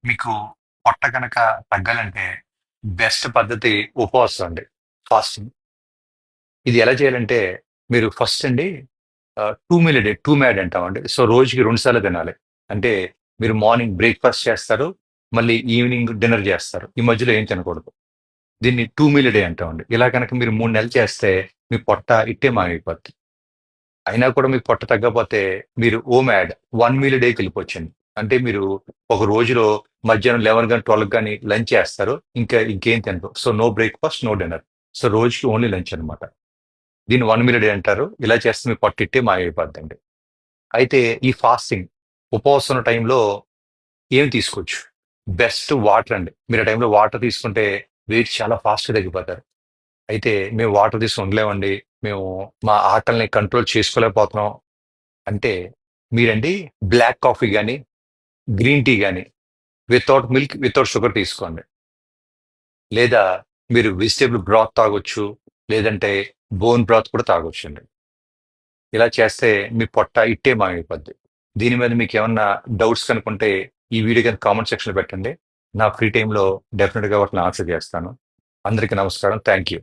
మీకు పొట్ట కనుక తగ్గాలంటే బెస్ట్ పద్ధతి ఉపవాసం అండి. ఫాస్టింగ్. ఇది ఎలా చేయాలంటే మీరు ఫస్ట్ అండి 2 మీల్ డే 2 మ్యాడ్ అంటామండి. సో రోజుకి 2 సార్లు తినాలి. అంటే మీరు మార్నింగ్ బ్రేక్‌ఫాస్ట్ చేస్తారు. మళ్ళీ ఈవినింగ్ డిన్నర్ చేస్తారు. ఈ మధ్యలో ఏం తినకూడదు. దీన్ని 2 మీల్ డే అంటామండి. ఇలా గనక మీరు 3 నెలలు చేస్తే మీ పొట్ట ఇట్టే మాయమైపోద్ది. అయినా కూడా మీకు పొట్ట తగ్గకపోతే మీరు ఓమాడ్ 1 మీల్ డేకి వెళ్ళిపోవచ్చండి. అంటే మీరు ఒక రోజులో మధ్యాహ్నం 11 గాని, 12 గాని లంచ్ చేస్తారు. ఇంకా ఇంకేం తినరు. So no breakfast, no dinner. So రోజుకి ఓన్లీ లంచ్ అనమాట. దీన్ని 1 మీల్ డే అంటారు. ఇలా చేస్తే మీ పొట్ట ఇట్టే మాయమైపోద్దండి. అయితే ఈ ఫాస్టింగ్ ఉపవాసం ఉన్న టైంలో ఏం తీసుకోవచ్చు? బెస్ట్ వాటర్ అండి. మీరు ఆ టైంలో వాటర్ తీసుకుంటే వెయిట్ చాలా ఫాస్ట్‌గా తగ్గిపోతారు. అయితే మేము వాటర్ తీసుకొని ఉండలేమండి. మేము మా ఆకలిని కంట్రోల్ చేసుకోలేకపోతున్నాం అంటే మీరండి బ్లాక్ కాఫీ గాని, గ్రీన్ టీ గాని వితౌట్ మిల్క్, వితౌట్ షుగర్ తీసుకోండి. లేదా మీరు వెజిటబుల్ బ్రాత్ తాగొచ్చు. లేదంటే బోన్ బ్రాత్ కూడా తాగొచ్చండి. ఇలా చేస్తే మీ పొట్ట ఇట్టే మాయమైపోద్ది. దీని మీద మీకేమన్నా డౌట్స్ కనుకుంటే ఈ వీడియో కింద కామెంట్ సెక్షన్‌లో పెట్టండి. నా ఫ్రీ టైమ్‌లో డెఫినిట్‌గా వాటిని ఆన్సర్ చేస్తాను. అందరికీ నమస్కారం. Thank you.